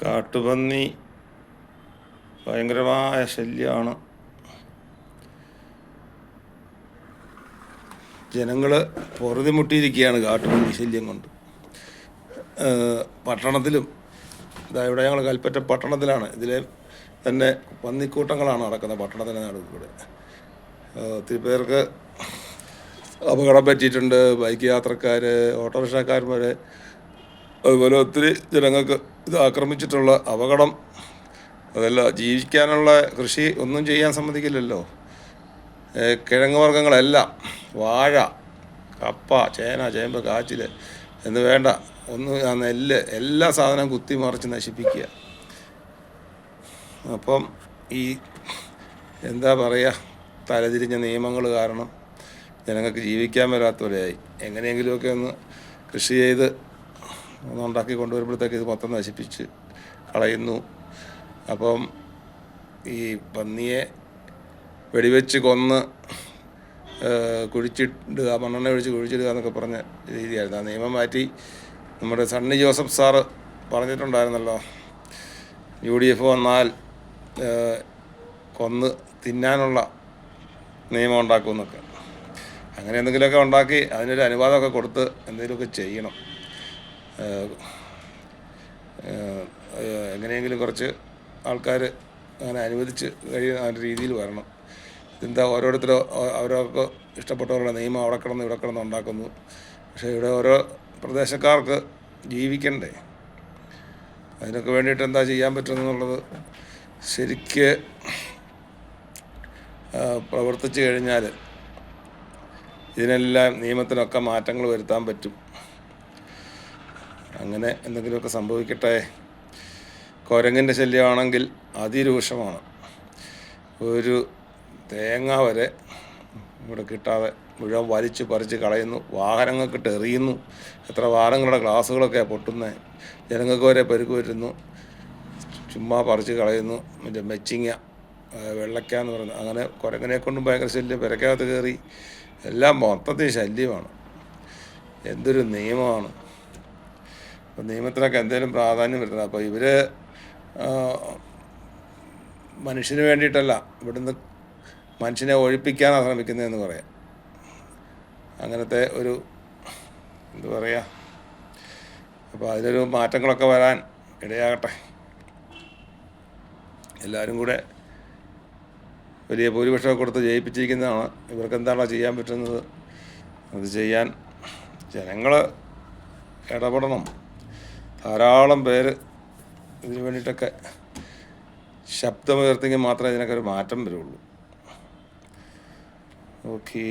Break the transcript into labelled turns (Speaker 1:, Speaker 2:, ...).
Speaker 1: കാട്ടുപന്നി ഭയങ്കരമായ ശല്യമാണ്. ജനങ്ങൾ പൊറുതിമുട്ടിയിരിക്കുകയാണ് കാട്ടുപന്നി ശല്യം കൊണ്ട്. പട്ടണത്തിലും ഇവിടെ ഞങ്ങൾ കൽപ്പറ്റ പട്ടണത്തിലാണ്. ഇതിലെ തന്നെ പന്നിക്കൂട്ടങ്ങളാണ് നടക്കുന്നത് പട്ടണത്തിൻ്റെ നടുക്കൂടെ. ഒത്തിരി പേർക്ക് അപകടം പറ്റിയിട്ടുണ്ട്. ബൈക്ക് യാത്രക്കാർ, ഓട്ടോറിക്ഷക്കാർ വരെ, അതുപോലെ ഒത്തിരി ജനങ്ങൾക്ക് ഇത് ആക്രമിച്ചിട്ടുള്ള അപകടം. അതല്ല, ജീവിക്കാനുള്ള കൃഷി ഒന്നും ചെയ്യാൻ സമ്മതിക്കില്ലല്ലോ. കിഴങ്ങ് വർഗ്ഗങ്ങളെല്ലാം, വാഴ, കപ്പ, ചേന, ചേമ്പ്, കാച്ചിൽ എന്ന് വേണ്ട ഒന്നും, നെല്ല്, എല്ലാ സാധനവും കുത്തി മറിച്ച് നശിപ്പിക്കുക. അപ്പം ഈ എന്താ പറയുക, തലതിരിഞ്ഞ നിയമങ്ങൾ കാരണം ജനങ്ങൾക്ക് ജീവിക്കാൻ വരാത്തവരെയായി. എങ്ങനെയെങ്കിലുമൊക്കെ ഒന്ന് കൃഷി ചെയ്ത് ഒന്നുണ്ടാക്കി കൊണ്ടുവരുമ്പോഴത്തേക്ക് ഇത് മൊത്തം നശിപ്പിച്ച് കളയുന്നു. അപ്പം ഈ പന്നിയെ വെടിവെച്ച് കൊന്ന് കുഴിച്ചിടുക, മണ്ണെണ്ണ ഒഴിച്ച് കുഴിച്ചിടുക എന്നൊക്കെ പറഞ്ഞ രീതിയായിരുന്നു. ആ നിയമം മാറ്റി നമ്മുടെ സണ്ണി ജോസഫ് സാറ് പറഞ്ഞിട്ടുണ്ടായിരുന്നല്ലോ, UDF വന്നാൽ കൊന്ന് തിന്നാനുള്ള നിയമം ഉണ്ടാക്കുമെന്നൊക്കെ. അങ്ങനെ എന്തെങ്കിലുമൊക്കെ ഉണ്ടാക്കി അതിനൊരു അനുവാദമൊക്കെ കൊടുത്ത് എന്തെങ്കിലുമൊക്കെ ചെയ്യണം. എങ്ങനെയെങ്കിലും കുറച്ച് ആൾക്കാർ അങ്ങനെ അനുവദിച്ച് കഴിയുന്ന രീതിയിൽ വരണം. എന്താ ഓരോരുത്തരും അവരവർക്ക് ഇഷ്ടപ്പെട്ടവരുടെ നിയമം അവിടെ കിടന്ന് ഇവിടെ കിടന്ന് ഉണ്ടാക്കുന്നു. പക്ഷേ ഇവിടെ ഓരോ പ്രദേശക്കാർക്ക് ജീവിക്കണ്ടേ? അതിനൊക്കെ വേണ്ടിയിട്ട് എന്താ ചെയ്യാൻ പറ്റുമെന്നുള്ളത് ശരിക്ക് പ്രവർത്തിച്ചു കഴിഞ്ഞാൽ ഇതിനെല്ലാം നിയമത്തിനൊക്കെ മാറ്റങ്ങൾ വരുത്താൻ പറ്റും. അങ്ങനെ എന്തെങ്കിലുമൊക്കെ സംഭവിക്കട്ടെ. കുരങ്ങിൻ്റെ ശല്യമാണെങ്കിൽ അതിരൂക്ഷമാണ്. ഒരു തേങ്ങ വരെ ഇവിടെ കിട്ടാതെ മുഴുവൻ വലിച്ച് പറിച്ച് കളയുന്നു. വാഹനങ്ങൾക്കിട്ട് എറിയുന്നു. എത്ര വാഹനങ്ങളുടെ ഗ്ലാസ്സുകളൊക്കെയാണ് പൊട്ടുന്നത്. ജനങ്ങൾക്ക് വരെ പരുക്ക് പറ്റുന്നു. ചുമ്മാ പറിച്ച് കളയുന്നു. മെച്ചിങ്ങ, വെള്ളയ്ക്ക എന്ന് പറയുന്നത്, അങ്ങനെ കുരങ്ങനെ കൊണ്ടും ഭയങ്കര ശല്യം. പെരക്കകത്ത് കയറി എല്ലാം മൊത്തത്തിൽ ശല്യമാണ്. എന്തൊരു നിയമമാണ്! അപ്പം നിയമത്തിനൊക്കെ എന്തെങ്കിലും പ്രാധാന്യം വരുന്നത്. അപ്പോൾ ഇവർ മനുഷ്യന് വേണ്ടിയിട്ടല്ല, ഇവിടുന്ന് മനുഷ്യനെ ഒഴിപ്പിക്കാനാണ് ശ്രമിക്കുന്നതെന്ന് പറയാം. അങ്ങനത്തെ ഒരു എന്താ പറയുക. അപ്പോൾ അതിലൊരു മാറ്റങ്ങളൊക്കെ വരാൻ ഇടയാകട്ടെ. എല്ലാവരും കൂടെ വലിയ ഭൂരിപക്ഷമൊക്കെ കൊടുത്ത് ജയിപ്പിച്ചിരിക്കുന്നതാണ്. ഇവർക്ക് എന്താണോ ചെയ്യാൻ പറ്റുന്നത് അത് ചെയ്യാൻ ജനങ്ങൾ ഇടപെടണം. ധാരാളം പേര് ഇതിനു വേണ്ടിയിട്ടൊക്കെ ശബ്ദമുയർത്തിയെങ്കിൽ മാത്രമേ ഇതിനൊക്കെ ഒരു മാറ്റം വരുള്ളൂ. ഓക്കേ.